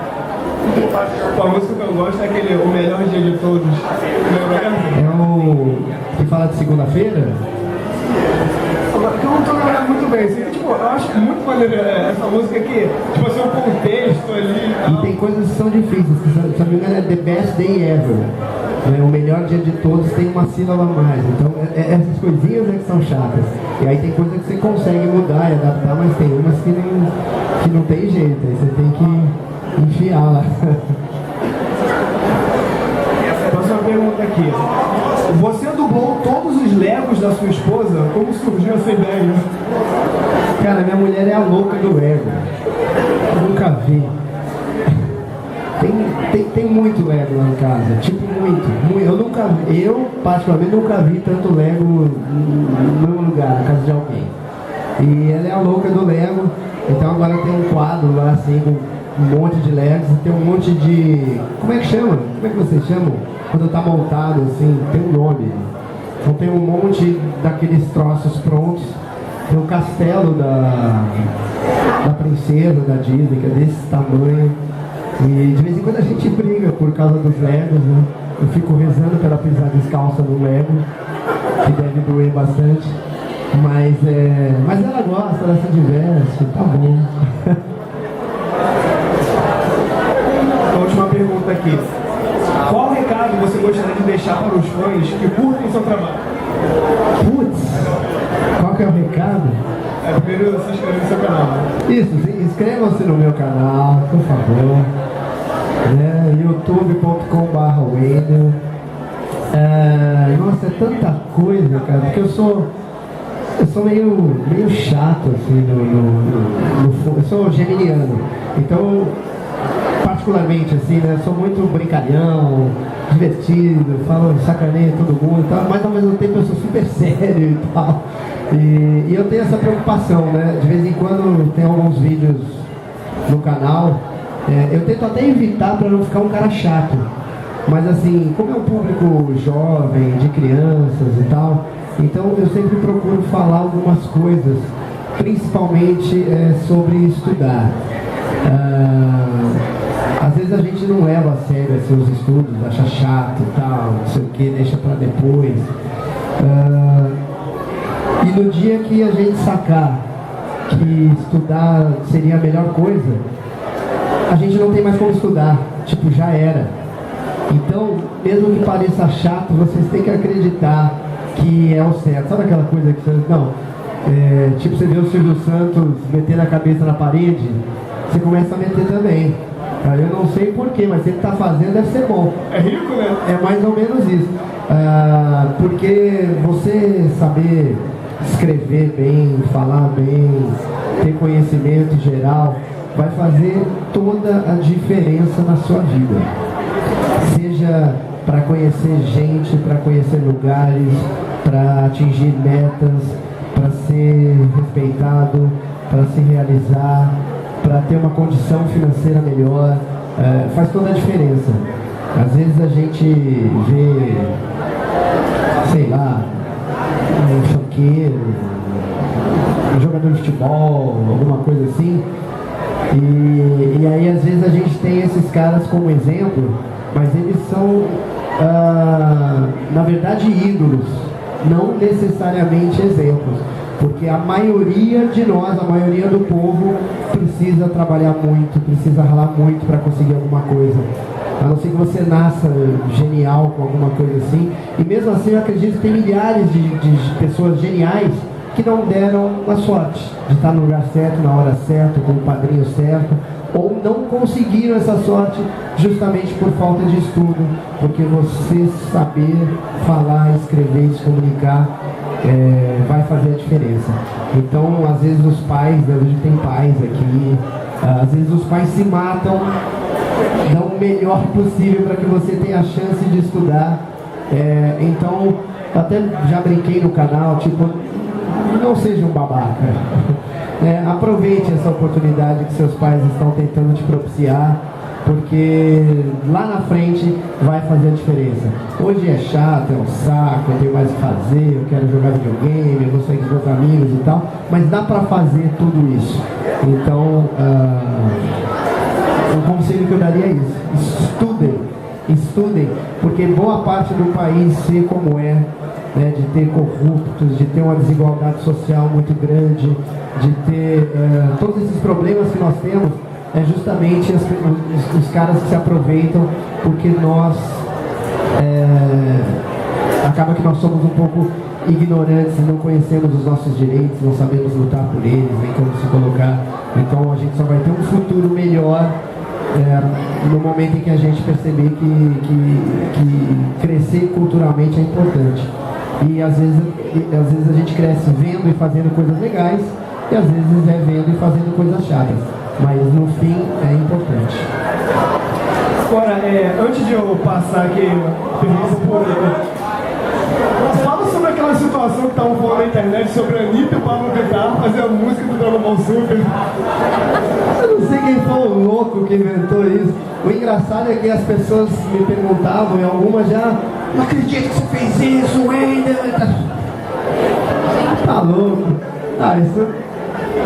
A música que eu gosto é aquele O Melhor Dia de Todos. É o que fala de segunda-feira? Eu não tô lembrando muito bem, assim, tipo, eu acho muito maneiro essa música aqui, tipo assim, um contexto ali. E tem coisas que são difíceis, se não me engano é The Best Day Ever. O melhor dia de todos tem uma sílaba a mais, então essas coisinhas que são chatas. E aí tem coisas que você consegue mudar e adaptar, mas tem umas que não tem jeito, aí você tem que enfiar lá. Próxima pergunta aqui. Você dublou todos os Legos da sua esposa? Como surgiu essa ideia? Cara, minha mulher é a louca do Lego. Eu nunca vi. Tem muito Lego lá em casa, tipo muito. Eu particularmente nunca vi tanto Lego no meu lugar, na casa de alguém. E ela é a louca do Lego, então agora tem um quadro lá assim com um monte de Legos, tem um monte de... Como é que chama? Como é que vocês chamam? Quando tá montado assim, tem um nome. Então tem um monte daqueles troços prontos. Tem o castelo da princesa da Disney, que é desse tamanho. E de vez em quando a gente briga por causa dos Legos, né? Eu fico rezando pra ela pisar descalça no Lego, que deve doer bastante. Mas ela gosta, ela se diverte, tá bom. A última pergunta aqui. Qual recado você gostaria inscreve no seu canal. Isso, inscrevam-se no meu canal, por favor. youtube.com/Wendel. Nossa, é tanta coisa, cara, porque eu sou meio chato, assim, eu sou geminiano, então, particularmente, assim, né, sou muito brincalhão, divertido, falo, sacaneio todo mundo e tal, mas ao mesmo tempo eu sou super sério e tal, e eu tenho essa preocupação, né, de vez em quando tem alguns vídeos no canal, eu tento até evitar para não ficar um cara chato, mas assim, como é um público jovem, de crianças e tal, então eu sempre procuro falar algumas coisas, principalmente sobre estudar. Às vezes a gente não leva a sério assim, os estudos, acha chato e tal, não sei o que, deixa para depois. E no dia que a gente sacar que estudar seria a melhor coisa, a gente não tem mais como estudar, tipo, já era. Então, mesmo que pareça chato, vocês têm que acreditar que é o certo. Sabe aquela coisa que você... Não, tipo, você vê o Silvio Santos metendo a cabeça na parede, você começa a meter também. Eu não sei porquê, mas se ele está fazendo, deve ser bom. É rico, né? É mais ou menos isso. Porque você saber escrever bem, falar bem, ter conhecimento geral, vai fazer toda a diferença na sua vida. Seja para conhecer gente, para conhecer lugares, para atingir metas, para ser respeitado, para se realizar, para ter uma condição financeira melhor, faz toda a diferença. Às vezes a gente vê, sei lá, um funkeiro, um jogador de futebol, alguma coisa assim, e aí às vezes a gente tem esses caras como exemplo, mas eles são, na verdade, ídolos, não necessariamente exemplos, porque a maioria de nós, a maioria do povo, precisa trabalhar muito, precisa ralar muito para conseguir alguma coisa. A não ser que você nasça genial com alguma coisa assim, e mesmo assim eu acredito que tem milhares de pessoas geniais que não deram a sorte de estar no lugar certo, na hora certa, com o padrinho certo, ou não conseguiram essa sorte justamente por falta de estudo, porque você saber falar, escrever, se comunicar vai fazer a diferença. Então, às vezes os pais, a gente tem pais aqui, às vezes os pais se matam, dão o melhor possível para que você tenha a chance de estudar. Então, até já brinquei no canal, tipo, não seja um babaca. Aproveite essa oportunidade que seus pais estão tentando te propiciar, porque lá na frente vai fazer a diferença. Hoje é chato, é um saco, eu tenho mais o que fazer, eu quero jogar videogame, eu vou sair com meus amigos e tal, mas dá para fazer tudo isso. Então, o conselho que eu daria é isso: estudem, porque boa parte do país ser como é, né, de ter corruptos, de ter uma desigualdade social muito grande, de ter todos esses problemas que nós temos, é justamente os caras que se aproveitam, porque nós acaba que nós somos um pouco ignorantes, não conhecemos os nossos direitos, não sabemos lutar por eles, nem como se colocar. Então a gente só vai ter um futuro melhor no momento em que a gente perceber que crescer culturalmente é importante. E às vezes a gente cresce vendo e fazendo coisas legais, e às vezes vendo e fazendo coisas chatas, mas no fim é importante. Agora, antes de eu passar aqui a pergunta pública, fala sobre aquela situação que estavam falando na internet sobre a Anitta e o Pablo Vittar fazer a música do Dragon Ball Super. Eu não sei quem foi o louco que inventou isso. O engraçado é que as pessoas me perguntavam, e algumas já: não acredito que você fez isso, Wendel. Tá louco. Isso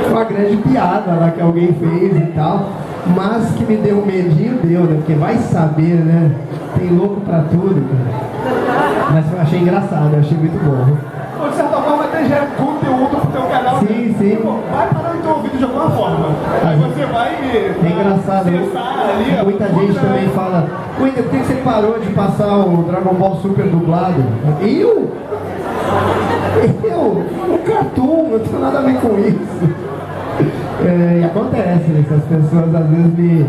foi uma grande piada lá que alguém fez e tal, mas que me deu um medinho, né? Porque vai saber, né? Tem louco pra tudo, cara. Mas eu achei engraçado, eu achei muito bom. De certa forma, até gera conteúdo pro teu canal. Sim, sim. Pô, vai parar no teu ouvido de alguma forma. Aí você vai É engraçado. ali, muita gente também fala: Wendel, por que você parou de passar o Dragon Ball Super dublado? Eu? O Cartoon, não tenho nada a ver com isso. E acontece, essas pessoas às vezes me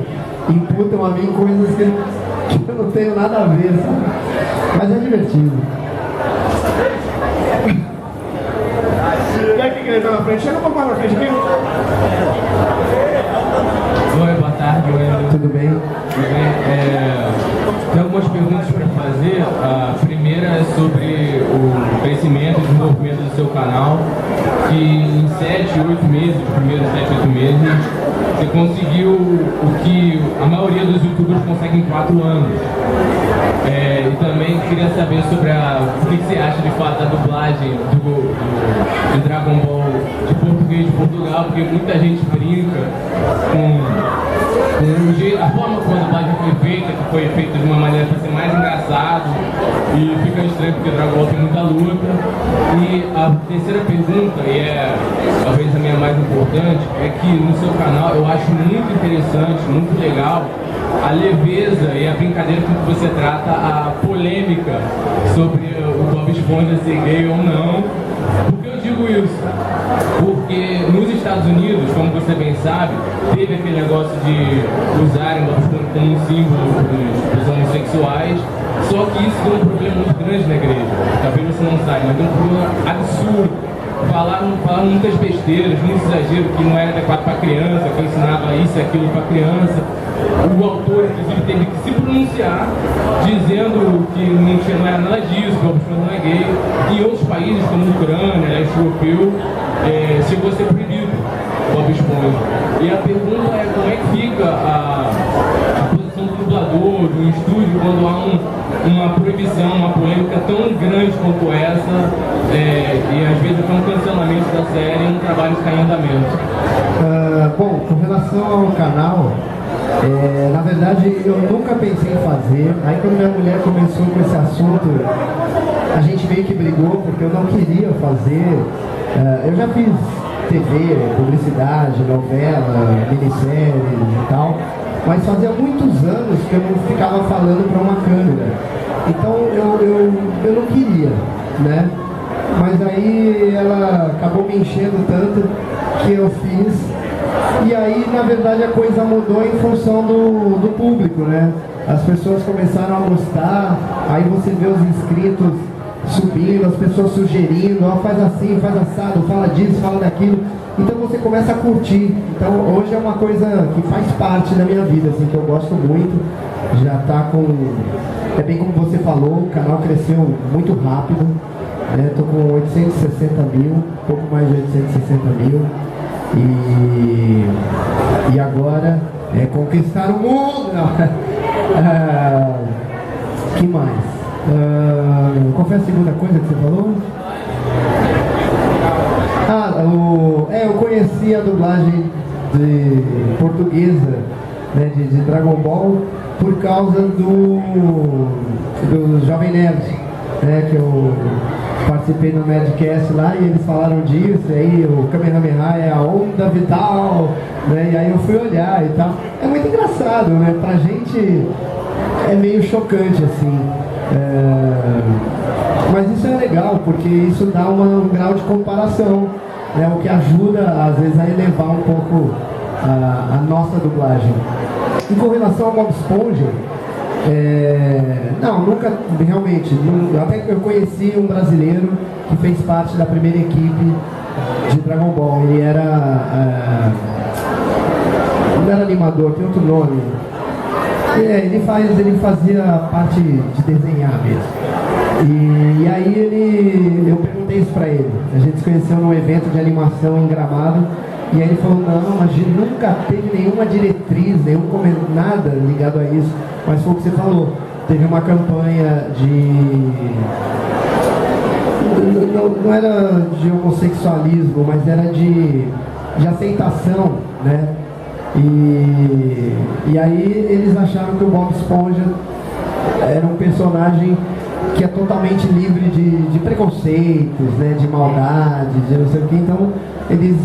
imputam a mim coisas que eu não tenho nada a ver, sabe? Mas é divertido. Quer que ele na frente? Chega um pouco mais na frente aqui. Oi, boa tarde, Wendel. Tudo bem? Tudo bem? Tem algumas perguntas para fazer. A primeira é sobre o crescimento e desenvolvimento do seu canal, que em 7, 8 meses, os primeiros 7, 8 meses, você conseguiu o que a maioria dos youtubers consegue em 4 anos. E também queria saber sobre o que você acha de fato da dublagem de Dragon Ball de português de Portugal, porque muita gente brinca com a forma como a dublagem foi feita de uma maneira para ser mais engraçado e fica estranho porque o Dragon Ball tem muita luta. E a terceira pergunta, e talvez a minha mais importante, é que no seu canal eu acho muito interessante, muito legal a leveza e a brincadeira com que você trata a polêmica sobre o Bob Esponja ser gay ou não. Por que eu digo isso? Porque nos Estados Unidos, como você bem sabe, teve aquele negócio de usarem o Bob Esponja como um símbolo dos homossexuais, só que isso deu um problema muito grande na igreja. Talvez você não saiba, mas deu um problema absurdo. Falaram muitas besteiras, muito exagero, que não era adequado para criança, que ensinava isso e aquilo para criança. O autor, inclusive, teve que se pronunciar, dizendo que não era nada disso, que o Bob Esponja não é gay. Em outros países, como Ucrânia, leste europeu, chegou a ser proibido o Bob Esponja. E a pergunta é como é que fica a posição do dublador, do estúdio, quando há uma proibição, uma polêmica tão grande quanto essa, e às vezes até um cancelamento da série e um trabalho que está em andamento. Bom, com relação ao canal, na verdade eu nunca pensei em fazer. Aí quando minha mulher começou com esse assunto, a gente meio que brigou porque eu não queria fazer. Eu já fiz TV, publicidade, novela, minissérie e tal, mas fazia muitos anos que eu não ficava falando para uma câmera. Então eu não queria, né? Mas aí ela acabou me enchendo tanto que eu fiz. E aí, na verdade, a coisa mudou em função do público, né? As pessoas começaram a gostar, aí você vê os inscritos subindo, as pessoas sugerindo, faz assim, faz assado, fala disso, fala daquilo. Então você começa a curtir. Então hoje é uma coisa que faz parte da minha vida, assim, que eu gosto muito. Já tá com... É bem como você falou, o canal cresceu muito rápido. Estou com 860 mil, pouco mais de 860 mil. E agora conquistar o mundo. Que mais? Qual foi a segunda coisa que você falou? Eu conheci a dublagem portuguesa, né, de Dragon Ball por causa do Jovem Nerd, né, que eu participei no Nerdcast lá e eles falaram disso, e aí o Kamehameha é a onda vital, né, e aí eu fui olhar e tal. É muito engraçado, né, pra gente é meio chocante assim, mas isso é legal porque isso dá um grau de comparação, né, o que ajuda às vezes a elevar um pouco a nossa dublagem. E com relação ao Bob Esponja, não, nunca, realmente, até que eu conheci um brasileiro que fez parte da primeira equipe de Dragon Ball. Ele não era animador, tem outro nome. Ele fazia parte de desenhar mesmo. E aí eu perguntei isso pra ele. A gente se conheceu num evento de animação em Gramado. E aí ele falou, não, mas nunca teve nenhuma diretriz, nada ligado a isso. Mas foi o que você falou, teve uma campanha não era de homossexualismo, mas era de aceitação, né? E aí eles acharam que o Bob Esponja era um personagem que é totalmente livre de preconceitos, né? De maldade, de não sei o que. Então eles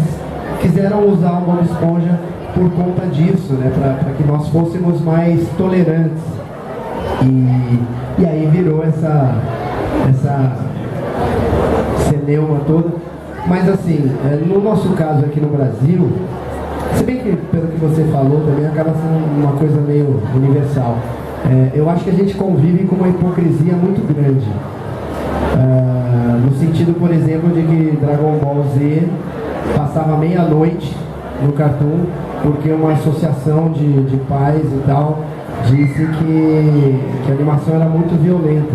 quiseram usar o Bob Esponja por conta disso, né, para que nós fôssemos mais tolerantes. E aí virou essa celeuma toda. Mas assim, no nosso caso aqui no Brasil, que, pelo que você falou, também acaba sendo uma coisa meio universal. Eu acho que a gente convive com uma hipocrisia muito grande. No sentido, por exemplo, de que Dragon Ball Z passava meia-noite no Cartoon, porque uma associação de pais e tal disse que a animação era muito violenta,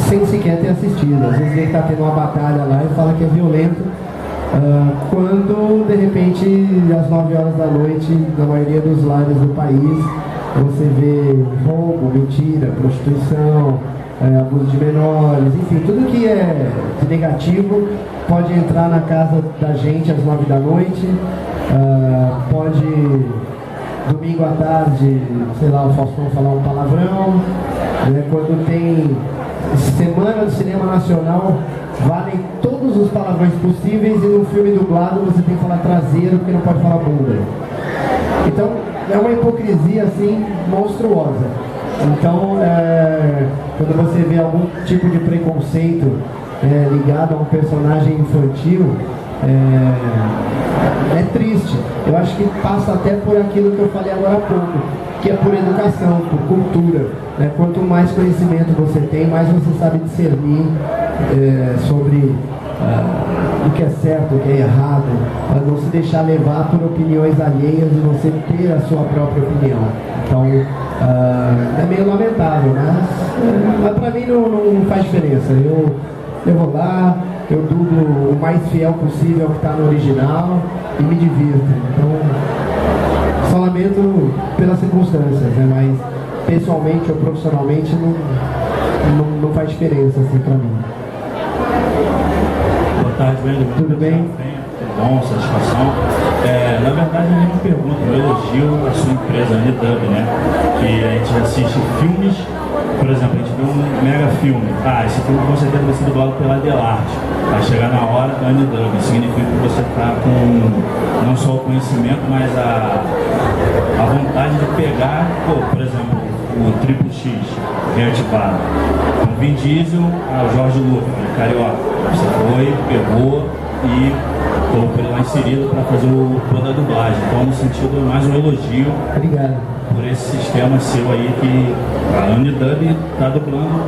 sem sequer ter assistido. Às vezes ele está tendo uma batalha lá e fala que é violento, quando de repente às 9 horas da noite, na maioria dos lares do país, você vê roubo, mentira, prostituição, abuso de menores, enfim, tudo que é de negativo pode entrar na casa da gente às 9 da noite, pode domingo à tarde, sei lá, o Faustão falar um palavrão, né? Quando tem Semana do Cinema Nacional, valem todos os palavrões possíveis, e no filme dublado você tem que falar traseiro porque não pode falar bunda. Então é uma hipocrisia assim monstruosa. Então quando você vê algum tipo de preconceito ligado a um personagem infantil, é triste. Eu acho que passa até por aquilo que eu falei agora há pouco, que é por educação, por cultura, né? Quanto mais conhecimento você tem, mais você sabe discernir sobre o que é certo, o que é errado, para não se deixar levar por opiniões alheias e você ter a sua própria opinião. Então é meio lamentável, mas para mim não faz diferença. Eu vou lá, eu dublo o mais fiel possível ao que está no original e me divirto. Então, só lamento pelas circunstâncias, né? Mas pessoalmente ou profissionalmente não faz diferença assim para mim. Boa tarde, Wendel. Tudo bem? Tudo bom, satisfação. Na verdade, a minha pergunta, eu elogio a sua empresa, a Unidub, né? Que a gente assiste filmes. Por exemplo, a gente vê um mega filme. Esse filme com certeza vai ser dublado pela Adelarte. Vai chegar na hora da Unidub. Significa que você está com não só o conhecimento, mas a vontade de pegar, por exemplo, o Triple X reativado. O Vin Diesel, o Jorge Lucas, Carioca. Você foi, pegou e colocou ele lá inserido para fazer toda a dublagem. Então, no sentido, mais um elogio. Obrigado. Por esse sistema seu aí, que a Unidub está dublando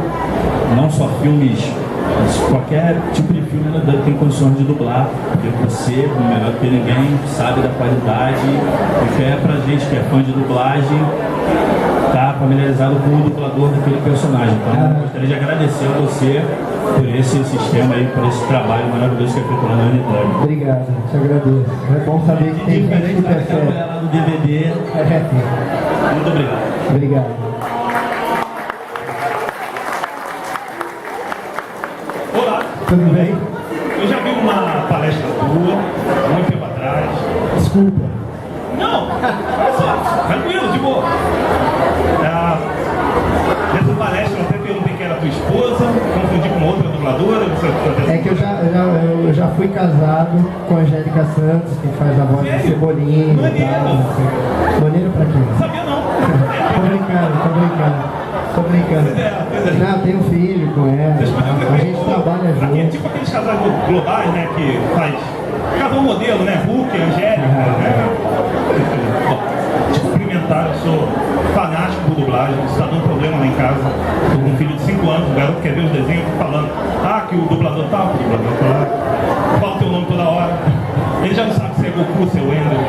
não só filmes, mas qualquer tipo de filme. A Unidub tem condições de dublar, porque você, melhor que ninguém, sabe da qualidade, e é pra gente que é fã de dublagem, tá familiarizado com o dublador daquele personagem. Então eu gostaria de agradecer a você por esse sistema aí, por esse trabalho maravilhoso que é feito lá na Unidub. Obrigado, te agradeço. É bom saber que tem gente que percebe. Lá do DVD. Muito obrigado. Obrigado. Olá. Tudo bem? Eu já vi uma palestra tua, muito tempo atrás. Desculpa. Não, olha só, tranquilo, de boa. Nessa palestra eu até perguntei que era tua esposa, confundi com outra dubladora. É que eu já fui casado com a Angélica Santos, que faz a voz de Cebolinha e tal. Maneiro pra quem? Sabia não. Tô brincando. Não, tenho um filho com ela. A gente trabalha junto. Aqui é tipo aqueles casais globais, né, que faz casal modelo, né, Hulk, Angélica, né? Bom, te cumprimentar, eu sou fanático por dublagem, isso está dando problema lá em casa. Tô com um filho de 5 anos, o garoto quer ver os desenhos, falando, que o dublador tá, o dublador tá lá, fala o teu nome toda hora. Ele já não sabe se é Goku, se é Wendel.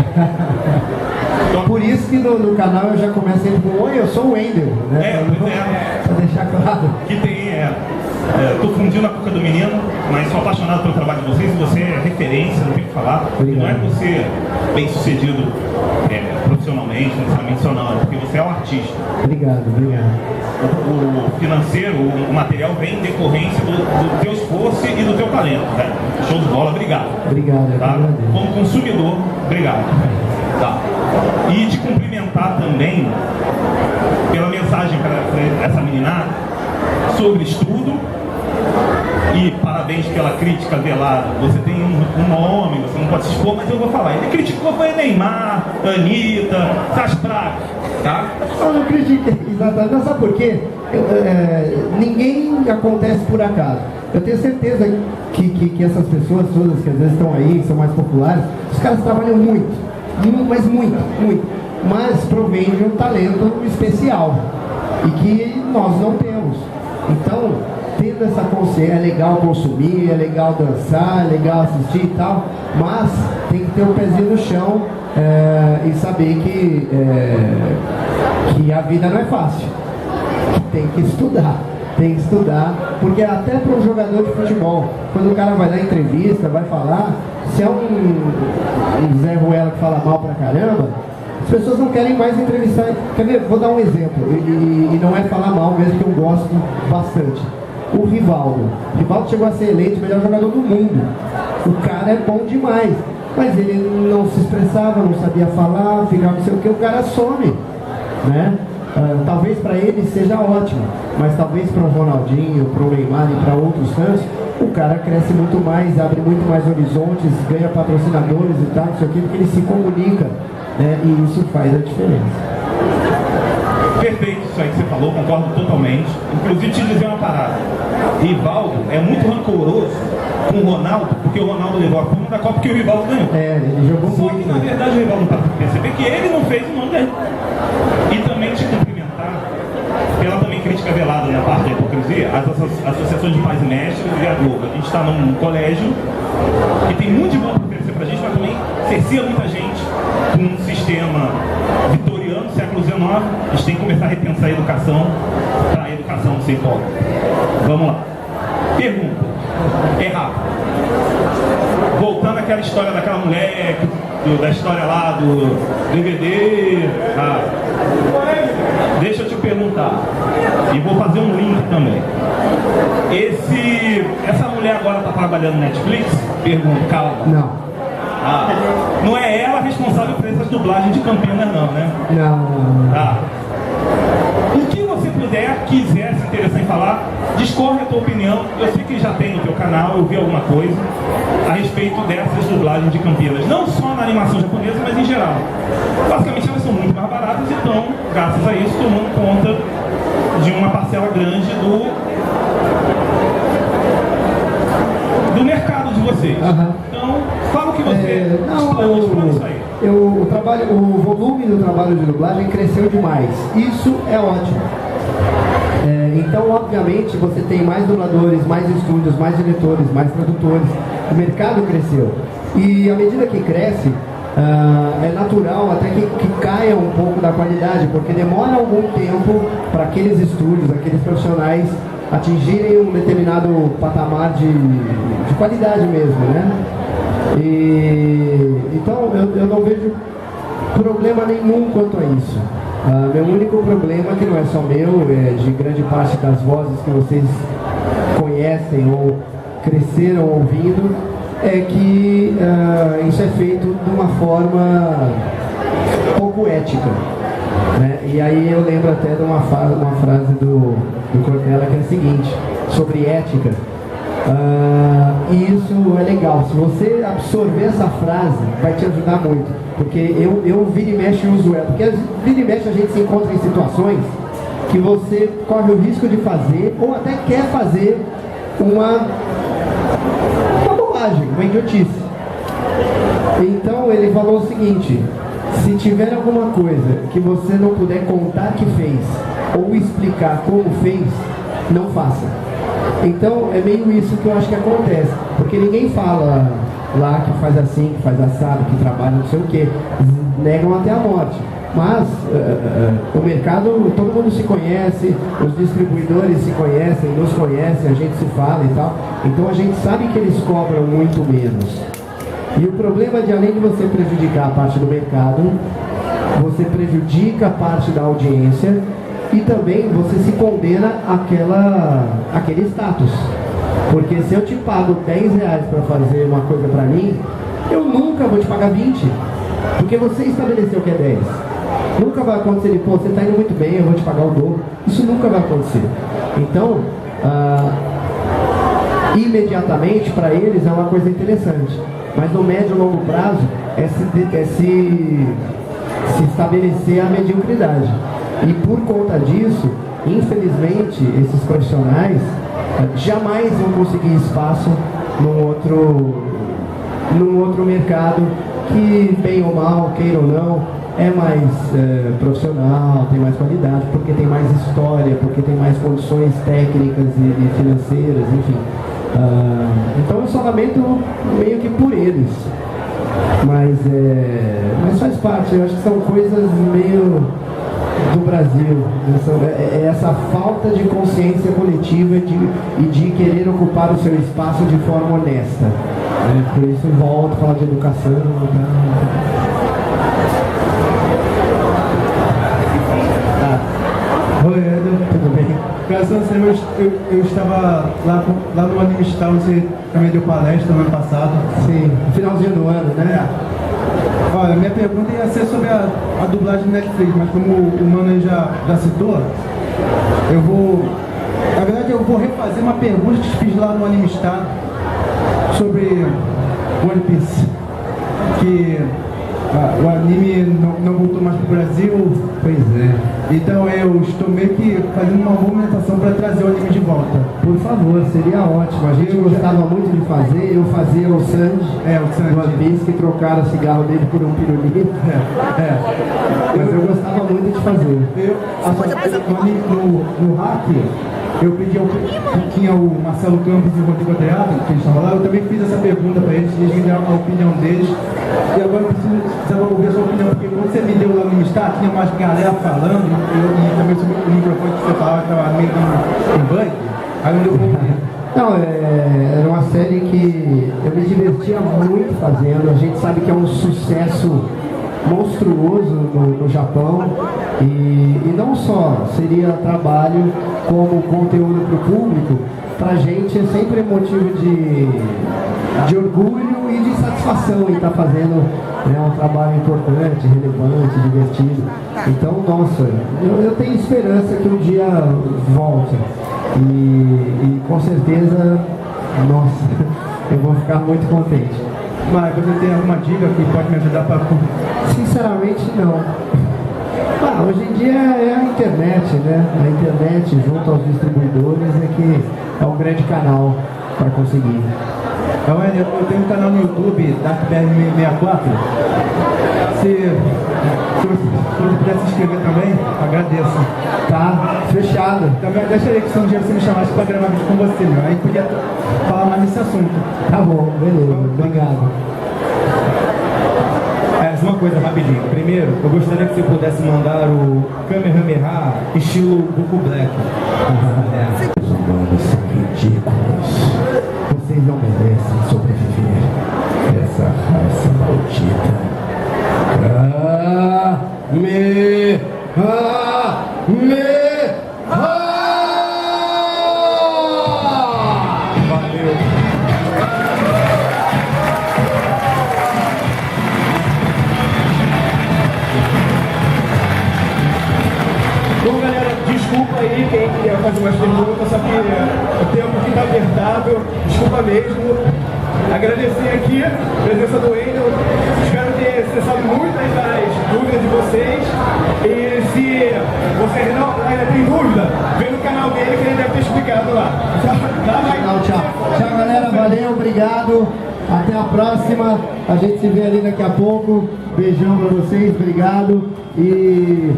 Por isso que no canal eu já começo sempre com oi, eu sou o Wendel, né? Pra deixar claro. Que tem, tô fundindo a cuca do menino, mas sou apaixonado pelo trabalho de vocês, você é referência, não tem o que falar. Obrigado. Não é você bem sucedido profissionalmente, necessariamente só não, é porque você é um artista. Obrigado. O financeiro, o material vem em decorrência do teu esforço e do teu talento, né? Show de bola, obrigado. Obrigado, Tá? Como consumidor, obrigado. Tá. E te cumprimentar também pela mensagem para essa meninada sobre estudo. E parabéns pela crítica velada. Você tem um nome, você não pode se expor, mas eu vou falar. Ele criticou foi Neymar, Anitta, essas pragas, tá? Eu não critiquei, exatamente. Mas sabe por quê? Ninguém acontece por acaso. Eu tenho certeza que essas pessoas todas que às vezes estão aí, que são mais populares, os caras trabalham muito. mas muito. Mas provém de um talento especial e que nós não temos. Então, tendo essa consciência, é legal consumir, é legal dançar, é legal assistir e tal, mas tem que ter um pezinho no chão e saber que a vida não é fácil. Tem que estudar, porque até para um jogador de futebol, quando o cara vai dar entrevista, vai falar, se é um Zé Ruela que fala mal pra caramba, as pessoas não querem mais entrevistar. Quer ver? Vou dar um exemplo, e não é falar mal mesmo, que eu gosto bastante. O Rivaldo chegou a ser eleito o melhor jogador do mundo. O cara é bom demais, mas ele não se expressava, não sabia falar, ficava não sei o que, o cara some, né? Talvez para ele seja ótimo, mas talvez para o Ronaldinho, para o Neymar e para outros fãs, o cara cresce muito mais, abre muito mais horizontes, ganha patrocinadores e tal, não sei o que, porque ele se comunica, né? E isso faz a diferença. Perfeito isso aí que você falou, concordo totalmente. Inclusive te dizer uma parada. Rivaldo é muito rancoroso com o Ronaldo, porque o Ronaldo levou a fama da Copa que o Rivaldo ganhou. Ele jogou Só muito. que na verdade o Rivaldo não tá perceber que ele não fez o nome dele. E também te cumprimentar pela também crítica velada na parte da hipocrisia, as associações de pais e mestres e a Globo. A gente está num colégio que tem muito de bom para oferecer pra gente, mas também cerceia muita gente com um sistema vitoriano, século XIX. A gente tem que começar a repensar a educação para a educação não ser hipócrita. Vamos lá. Pergunta. É rápido. Voltando àquela história daquela mulher, da história lá do DVD. Deixa eu te perguntar. E vou fazer um link também. Essa mulher agora está trabalhando no Netflix? Pergunta, calma. Não. Não é ela responsável por essas dublagens de Campinas, não, né? Não. O que você quiser se interessar em falar, discorre a tua opinião. Eu sei que já tem no teu canal, eu vi alguma coisa a respeito dessas dublagens de Campinas. Não só na animação japonesa, mas em geral. Basicamente elas são muito mais baratas e estão, graças a isso, tomando conta de uma parcela grande do mercado de vocês. Então, fala o que você explana isso aí. O volume do trabalho de dublagem cresceu demais. Isso é ótimo. Então, obviamente, você tem mais dubladores, mais estúdios, mais diretores, mais tradutores. O mercado cresceu. E à medida que cresce, é natural até que caia um pouco da qualidade, porque demora algum tempo para aqueles estúdios, aqueles profissionais atingirem um determinado patamar de qualidade mesmo, né? Então eu não vejo problema nenhum quanto a isso. Meu único problema, que não é só meu, é de grande parte das vozes que vocês conhecem ou cresceram ouvindo, é que isso é feito de uma forma pouco ética, né? E aí eu lembro até de uma frase do Cortella, que é a seguinte, sobre ética. E isso é legal. Se você absorver essa frase, vai te ajudar muito. Porque eu vira e mexe uso ela. Porque vira e mexe a gente se encontra em situações que você corre o risco de fazer, ou até quer fazer uma bobagem, uma idiotice. Então ele falou o seguinte: se tiver alguma coisa que você não puder contar que fez, ou explicar como fez, não faça. Então é meio isso que eu acho que acontece, porque ninguém fala lá que faz assim, que faz assado, que trabalha não sei o que, negam até a morte. Mas o mercado, todo mundo se conhece, os distribuidores se conhecem, nos conhecem, a gente se fala e tal, então a gente sabe que eles cobram muito menos. E o problema é de, além de você prejudicar a parte do mercado, você prejudica a parte da audiência e também você se condena àquele status. Porque se eu te pago R$10 para fazer uma coisa para mim, eu nunca vou te pagar 20, porque você estabeleceu que é 10. Nunca vai acontecer de, pô, você está indo muito bem, eu vou te pagar o dobro. Isso nunca vai acontecer. Então, imediatamente para eles é uma coisa interessante. Mas no médio e longo prazo é se estabelecer a mediocridade. E por conta disso, infelizmente, esses profissionais jamais vão conseguir espaço num outro mercado que, bem ou mal, queira ou não, é mais profissional, tem mais qualidade, porque tem mais história, porque tem mais condições técnicas e financeiras, enfim. Então eu só lamento meio que por eles. Mas faz parte, eu acho que são coisas meio do Brasil, essa falta de consciência coletiva e de querer ocupar o seu espaço de forma honesta. Por isso volto a falar de educação. Oi, Eder, tudo bem? Graças a Deus, eu estava lá no Animestar, você também deu palestra no ano passado. Sim, no finalzinho do ano, né? Olha, minha pergunta ia ser sobre a dublagem do Netflix, mas como o Mano já citou, na verdade eu vou refazer uma pergunta que fiz lá no Animestar sobre One Piece, que o anime não voltou mais para o Brasil. Pois é. Então eu estou meio que fazendo uma movimentação para trazer o anime de volta. Por favor, seria ótimo. A gente gostava muito de fazer. Eu fazia o Sanji, do One Piece, que trocaram o cigarro dele por um pirulito. Mas eu gostava muito de fazer. No hack, eu pedi tinha o Marcelo Campos e o Rodrigo Adriano, que eles estavam lá, eu também fiz essa pergunta para eles me deram a opinião deles. E agora eu precisava ouvir a sua opinião, porque quando você me deu lá no Mistar, tinha mais galera falando, e também sobre o microfone que você falava que estava meio com bug, aí não deu pra ouvir. Não, era uma série que eu me divertia muito fazendo. A gente sabe que é um sucesso monstruoso no Japão e não só seria trabalho como conteúdo para o público, para a gente é sempre motivo de orgulho e de satisfação em estar fazendo um trabalho importante, relevante, divertido. Então, nossa, eu tenho esperança que um dia volte e com certeza, nossa, eu vou ficar muito contente. Mas você tem alguma dica que pode me ajudar para... Sinceramente, não. Hoje em dia é a internet, né? A internet junto aos distribuidores é que é um grande canal para conseguir. Eu tenho um canal no YouTube, DarkBR64. Se você puder se inscrever também, agradeço. Tá, fechado. Também gostaria que se um dia você me chamasse para gravar vídeo com você, meu. Aí podia falar mais desse assunto. Tá bom, beleza, obrigado. Uma coisa rapidinho. Primeiro, eu gostaria que você pudesse mandar o Kamehameha estilo Goku Black. Os humanos são ridículos. Vocês não merecem sobreviver. Essa raça maldita. Bom, galera, desculpa aí quem queria fazer umas perguntas, só que o tempo aqui está apertado, desculpa mesmo. Agradecer aqui a presença do Wendel, espero ter acessado muitas das dúvidas de vocês. E se vocês ainda tem dúvida, vem no canal dele que ele deve ter explicado lá. Tchau. Tchau, galera, valeu, obrigado. Até a próxima, a gente se vê ali daqui a pouco. Beijão pra vocês, obrigado. E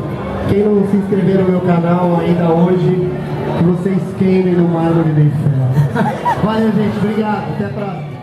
quem não se inscreveu no meu canal ainda hoje, que vocês queimem no mármore do inferno. Valeu, gente, obrigado, até a próxima.